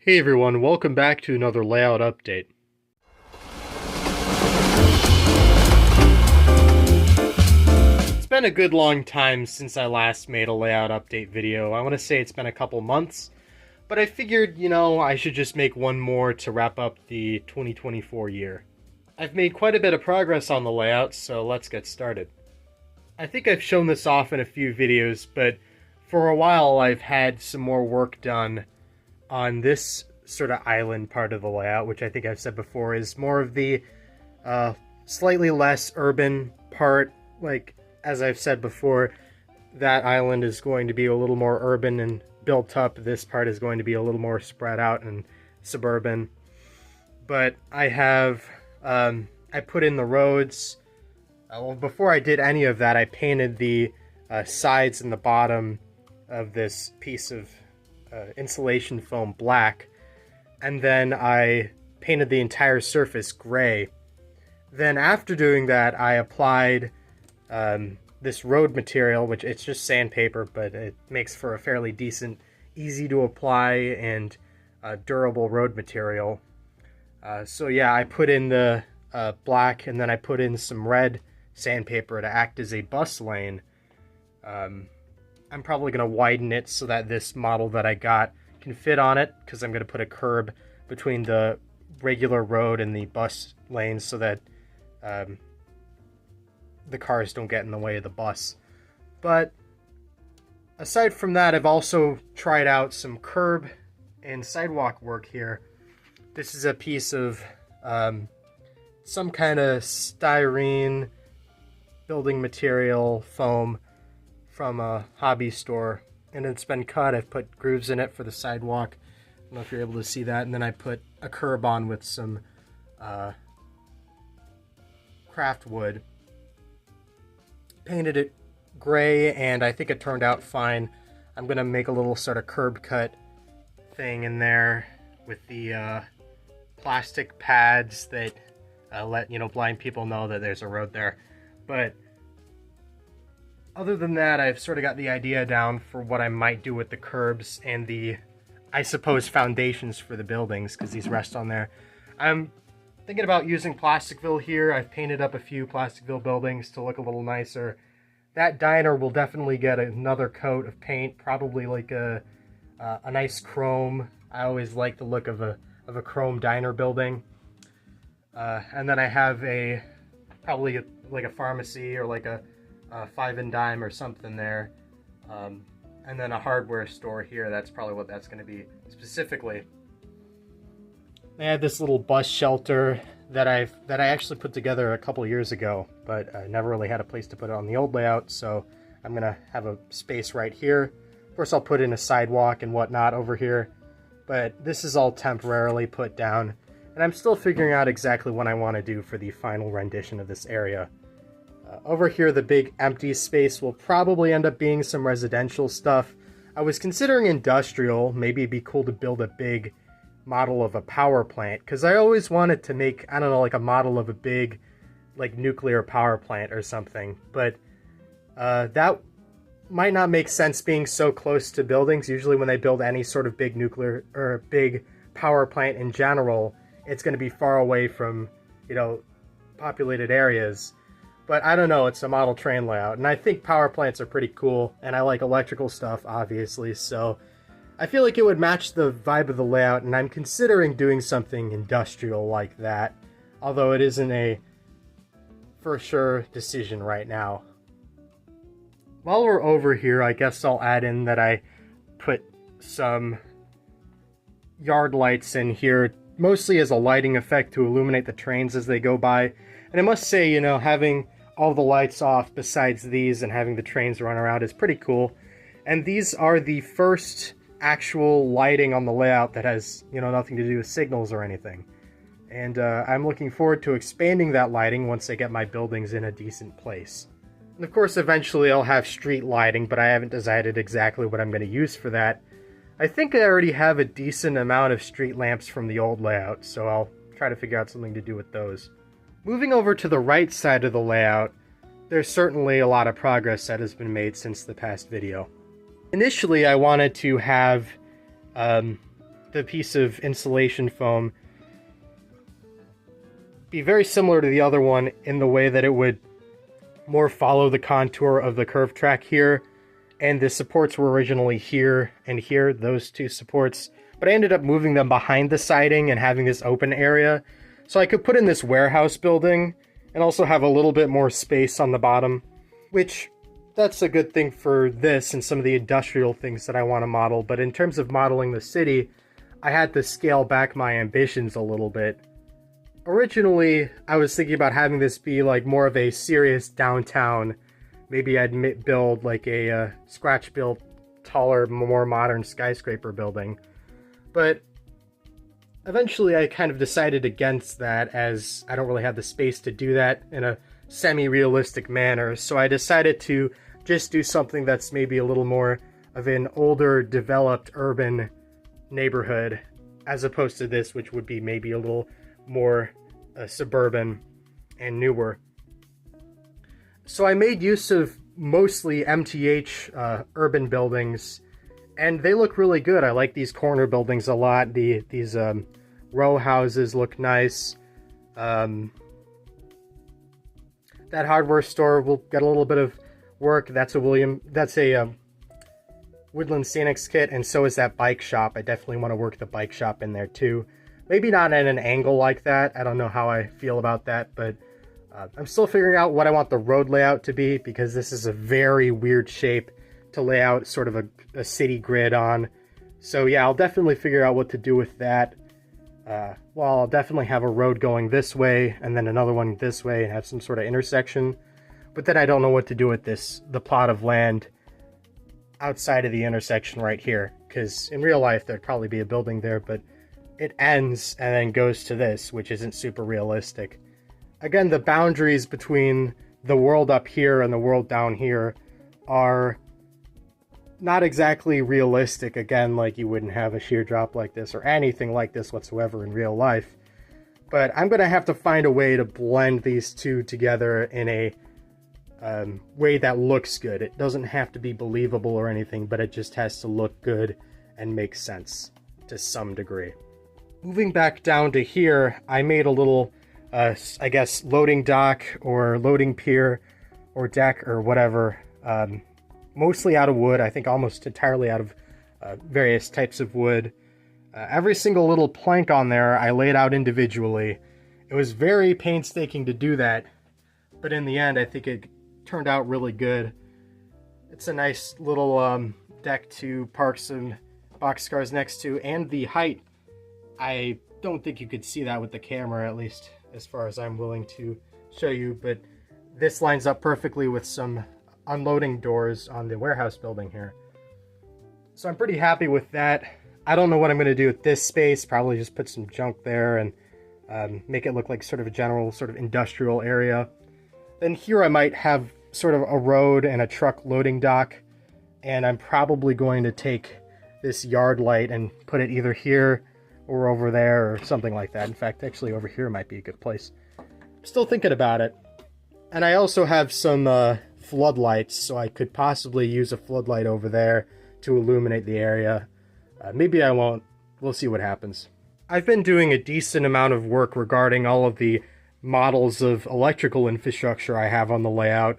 Hey everyone, welcome back to another layout update. It's been a good long time since I last made a layout update video. I want to say it's been a couple months, but I figured, I should just make one more to wrap up the 2024 year. I've made quite a bit of progress on the layout, so let's get started. I think I've shown this off in a few videos, but for a while I've had some more work done on this sort of island part of the layout, which I think I've said before is more of the slightly less urban part. Like, as I've said before, that island is going to be a little more urban and built up. This part is going to be a little more spread out and suburban. But I have, I put in the roads. Well, before I did any of that, I painted the sides and the bottom of this piece of insulation foam black, and then I painted the entire surface gray. Then after doing that, I applied this road material, which it's just sandpaper, but it makes for a fairly decent, easy to apply and durable road material. So yeah, I put in the black, and then I put in some red sandpaper to act as a bus lane. I'm probably going to widen it so that this model that I got can fit on it, because I'm going to put a curb between the regular road and the bus lanes so that the cars don't get in the way of the bus. But aside from that, I've also tried out some curb and sidewalk work here. This is a piece of some kind of styrene building material foam from a hobby store, and it's been cut. I've put grooves in it for the sidewalk. I don't know if you're able to see that. And then I put a curb on with some craft wood. Painted it gray, and I think it turned out fine. I'm gonna make a little sort of curb cut thing in there with the plastic pads that let blind people know that there's a road there. But other than that, I've sort of got the idea down for what I might do with the curbs and the, I suppose, foundations for the buildings, because these rest on there. I'm thinking about using Plasticville here. I've painted up a few Plasticville buildings to look a little nicer. That diner will definitely get another coat of paint, probably like a nice chrome. I always like the look of a chrome diner building. And then I have probably like a pharmacy or like a Five and Dime or something there, and then a hardware store here. That's probably what that's going to be specifically. I had this little bus shelter that I actually put together a couple years ago, but I never really had a place to put it on the old layout, so I'm going to have a space right here. Of course, I'll put in a sidewalk and whatnot over here, but this is all temporarily put down, and I'm still figuring out exactly what I want to do for the final rendition of this area. Over here, the big empty space will probably end up being some residential stuff. I was considering industrial. Maybe it'd be cool to build a big model of a power plant, because I always wanted to make, I don't know, like a model of a big, like, nuclear power plant or something. But that might not make sense being so close to buildings. Usually when they build any sort of big nuclear or big power plant in general, it's going to be far away from, populated areas. But I don't know, it's a model train layout, and I think power plants are pretty cool, and I like electrical stuff, obviously, so I feel like it would match the vibe of the layout, and I'm considering doing something industrial like that, although it isn't a for sure decision right now. While we're over here, I guess I'll add in that I put some yard lights in here, mostly as a lighting effect to illuminate the trains as they go by. And I must say, having all the lights off besides these and having the trains run around is pretty cool. And these are the first actual lighting on the layout that has, nothing to do with signals or anything. And I'm looking forward to expanding that lighting once I get my buildings in a decent place. And of course, eventually I'll have street lighting, but I haven't decided exactly what I'm going to use for that. I think I already have a decent amount of street lamps from the old layout, so I'll try to figure out something to do with those. Moving over to the right side of the layout, there's certainly a lot of progress that has been made since the past video. Initially, I wanted to have the piece of insulation foam be very similar to the other one in the way that it would more follow the contour of the curve track here, and the supports were originally here and here, those two supports, but I ended up moving them behind the siding and having this open area so I could put in this warehouse building and also have a little bit more space on the bottom, which that's a good thing for this and some of the industrial things that I want to model. But in terms of modeling the city, I had to scale back my ambitions a little bit. Originally, I was thinking about having this be like more of a serious downtown. Maybe I'd build like a scratch-built, taller, more modern skyscraper building. But eventually I kind of decided against that, as I don't really have the space to do that in a semi-realistic manner. So I decided to just do something that's maybe a little more of an older, developed urban neighborhood, as opposed to this, which would be maybe a little more suburban and newer. So I made use of mostly MTH urban buildings, and they look really good. I like these corner buildings a lot. These row houses look nice. That hardware store will get a little bit of work. That's a Woodland Scenics kit, and so is that bike shop. I definitely want to work the bike shop in there too. Maybe not at an angle like that. I don't know how I feel about that, but I'm still figuring out what I want the road layout to be, because this is a very weird shape to lay out sort of a city grid on. So yeah, I'll definitely figure out what to do with that. Well, I'll definitely have a road going this way and then another one this way and have some sort of intersection. But then I don't know what to do with the plot of land outside of the intersection right here, because in real life there'd probably be a building there, but it ends and then goes to this, which isn't super realistic. Again, the boundaries between the world up here and the world down here are not exactly realistic. Again, like you wouldn't have a shear drop like this or anything like this whatsoever in real life. But I'm going to have to find a way to blend these two together in a way that looks good. It doesn't have to be believable or anything, but it just has to look good and make sense to some degree. Moving back down to here, I made a little, I guess, loading dock or loading pier or deck or whatever, mostly out of wood. I think almost entirely out of various types of wood. Every single little plank on there I laid out individually. It was very painstaking to do that, but in the end I think it turned out really good. It's a nice little deck to park some boxcars next to, and the height, I don't think you could see that with the camera, at least as far as I'm willing to show you, but this lines up perfectly with some unloading doors on the warehouse building here. So I'm pretty happy with that. I don't know what I'm going to do with this space. Probably just put some junk there and make it look like sort of a general sort of industrial area. Then here I might have sort of a road and a truck loading dock, and I'm probably going to take this yard light and put it either here or over there or something like that. In fact, actually over here might be a good place. I'm still thinking about it. And I also have some floodlights, so I could possibly use a floodlight over there to illuminate the area. Maybe I won't. We'll see what happens. I've been doing a decent amount of work regarding all of the models of electrical infrastructure I have on the layout,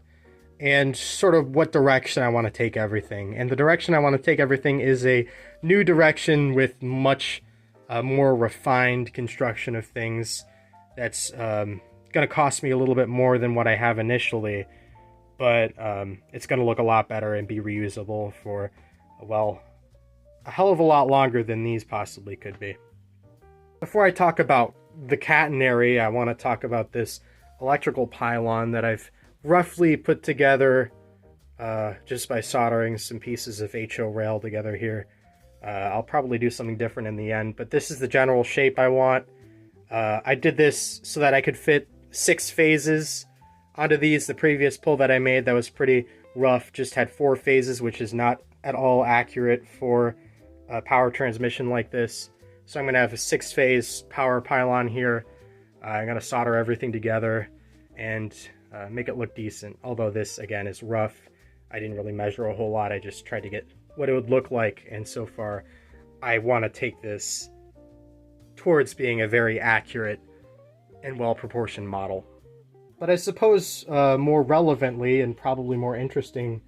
and sort of what direction I want to take everything. And the direction I want to take everything is a new direction with much more refined construction of things. That's going to cost me a little bit more than what I have initially, but it's going to look a lot better and be reusable for, well, a hell of a lot longer than these possibly could be. Before I talk about the catenary, I want to talk about this electrical pylon that I've roughly put together just by soldering some pieces of HO rail together here. I'll probably do something different in the end, but this is the general shape I want. I did this so that I could fit 6 phases onto these. The previous pull that I made that was pretty rough just had 4 phases, which is not at all accurate for power transmission like this. So I'm going to have a 6-phase power pylon here. I'm going to solder everything together and make it look decent. Although this, again, is rough. I didn't really measure a whole lot. I just tried to get what it would look like. And so far, I want to take this towards being a very accurate and well-proportioned model. But I suppose more relevantly and probably more interesting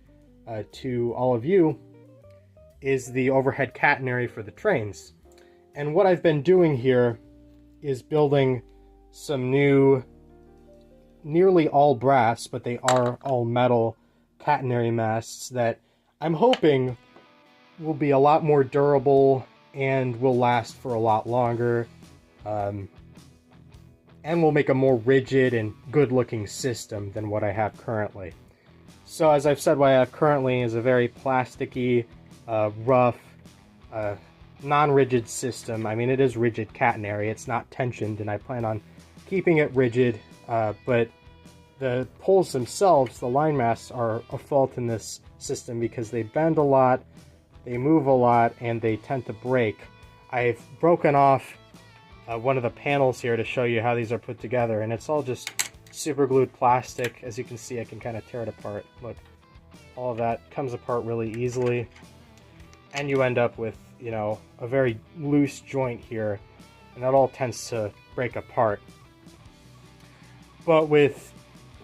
to all of you is the overhead catenary for the trains. And what I've been doing here is building some new, nearly all brass, but they are all metal catenary masts that I'm hoping will be a lot more durable and will last for a lot longer, and will make a more rigid and good-looking system than what I have currently. So as I've said, what I have currently is a very plasticky, rough, non-rigid system. I mean, it is rigid catenary, it's not tensioned, and I plan on keeping it rigid, but the poles themselves, the line masts, are a fault in this system because they bend a lot, they move a lot, and they tend to break. I've broken off one of the panels here to show you how these are put together, and it's all just super glued plastic. As you can see, I can kind of tear it apart. Look, all of that comes apart really easily, and you end up with, you know, a very loose joint here, and that all tends to break apart. But with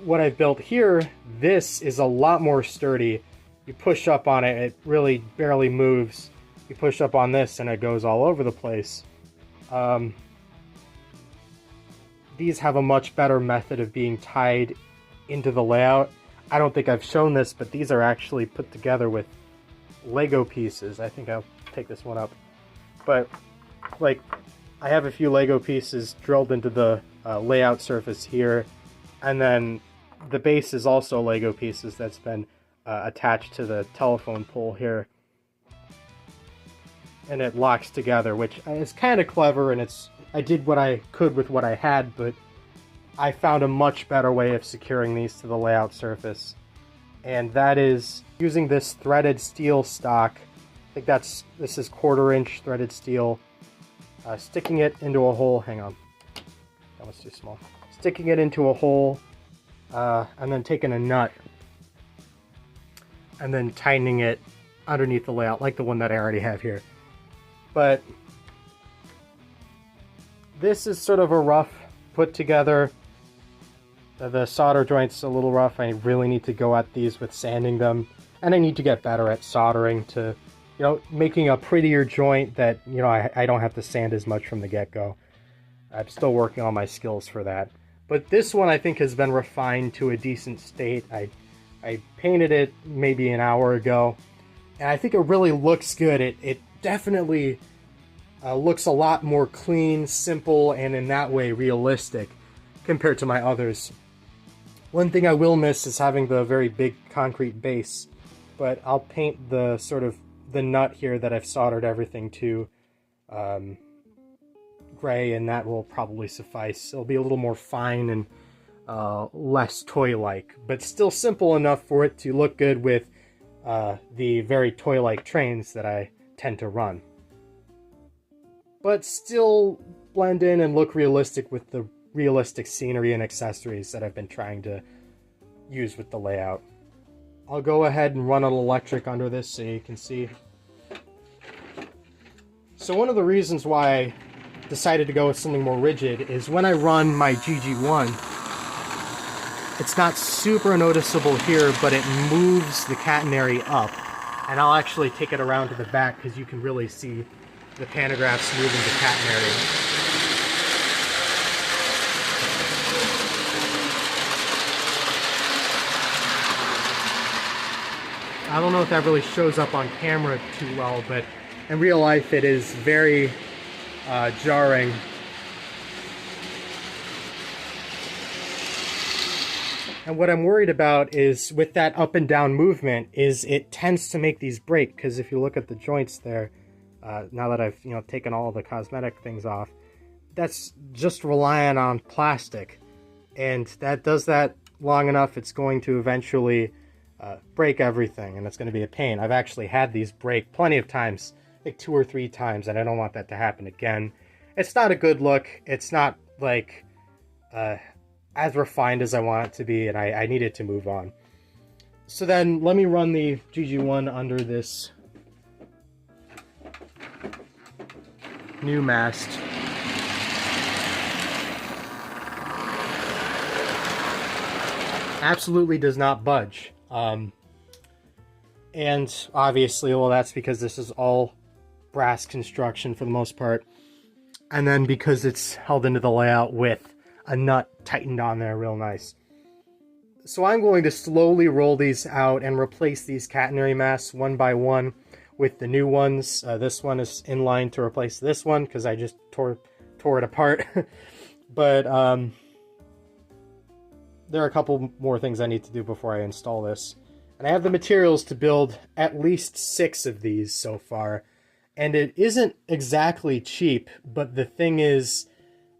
what I've built here, this is a lot more sturdy. You push up on it, it really barely moves. You push up on this and it goes all over the place. These have a much better method of being tied into the layout. I don't think I've shown this, but these are actually put together with Lego pieces. I think I'll take this one up. But, like, I have a few Lego pieces drilled into the layout surface here, and then the base is also Lego pieces that's been attached to the telephone pole here, and it locks together, which is kind of clever, and I did what I could with what I had, but I found a much better way of securing these to the layout surface, and that is using this threaded steel stock. I think this is 1/4 inch threaded steel, sticking it into a hole. Hang on, that was too small. Sticking it into a hole, and then taking a nut and then tightening it underneath the layout, like the one that I already have here. But this is sort of a rough put together. The solder joint's a little rough. I really need to go at these with sanding them, and I need to get better at soldering to, you know, making a prettier joint that, you know, I don't have to sand as much from the get-go. I'm still working on my skills for that. But this one I think has been refined to a decent state. I painted it maybe an hour ago, and I think it really looks good. It definitely looks a lot more clean, simple, and in that way realistic compared to my others. One thing I will miss is having the very big concrete base, but I'll paint the sort of the nut here that I've soldered everything to gray, and that will probably suffice. It'll be a little more fine and less toy-like, but still simple enough for it to look good with the very toy-like trains that I tend to run. But still blend in and look realistic with the realistic scenery and accessories that I've been trying to use with the layout. I'll go ahead and run an electric under this so you can see. So one of the reasons why I decided to go with something more rigid is when I run my GG1, it's not super noticeable here, but it moves the catenary up. And I'll actually take it around to the back because you can really see the pantographs moving the catenary. I don't know if that really shows up on camera too well, but in real life it is very jarring. And what I'm worried about is with that up and down movement is it tends to make these break, because if you look at the joints there, now that I've taken all the cosmetic things off, that's just relying on plastic, and that does that long enough, it's going to eventually break everything, and it's going to be a pain. I've actually had these break plenty of times, like 2 or 3 times, and I don't want that to happen again. It's not a good look. It's not like as refined as I want it to be, and I needed to move on. So then let me run the GG1 under this new mast. Absolutely does not budge. And obviously, well, that's because this is all brass construction for the most part. And then because it's held into the layout with a nut tightened on there real nice. So I'm going to slowly roll these out and replace these catenary masts one by one with the new ones. This one is in line to replace this one because I just tore it apart. But there are a couple more things I need to do before I install this. And I have the materials to build at least 6 of these so far. And it isn't exactly cheap, but the thing is,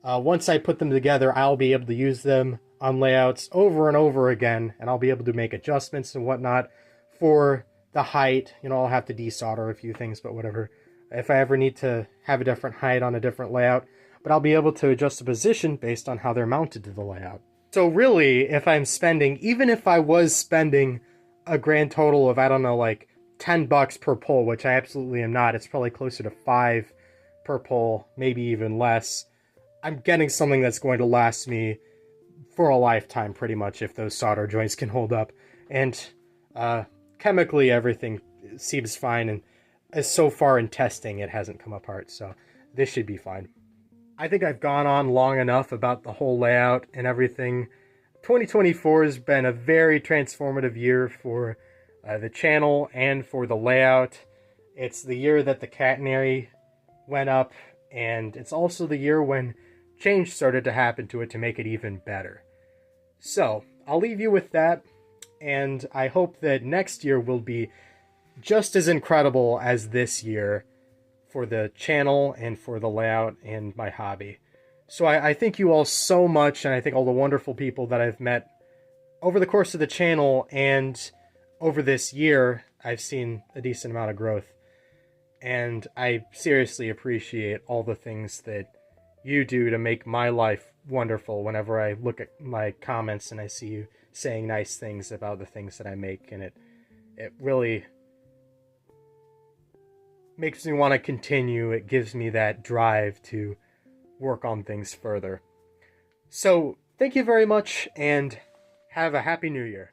once I put them together, I'll be able to use them on layouts over and over again, and I'll be able to make adjustments and whatnot for the height. You know, I'll have to desolder a few things, but whatever. If I ever need to have a different height on a different layout, but I'll be able to adjust the position based on how they're mounted to the layout. So really, if I'm spending, even if I was spending a grand total of, I don't know, like $10 per pole, which I absolutely am not, it's probably closer to 5 per pole, maybe even less. I'm getting something that's going to last me for a lifetime, pretty much, if those solder joints can hold up. And chemically, everything seems fine, and as so far in testing, it hasn't come apart, so this should be fine. I think I've gone on long enough about the whole layout and everything. 2024 has been a very transformative year for the channel and for the layout. It's the year that the catenary went up, and it's also the year when change started to happen to it to make it even better. So I'll leave you with that, and I hope that next year will be just as incredible as this year for the channel and for the layout and my hobby. So I thank you all so much, and I thank all the wonderful people that I've met over the course of the channel, and over this year I've seen a decent amount of growth. And I seriously appreciate all the things that you do to make my life wonderful whenever I look at my comments and I see you saying nice things about the things that I make, and it really makes me want to continue. It gives me that drive to work on things further. So thank you very much, and have a happy new year.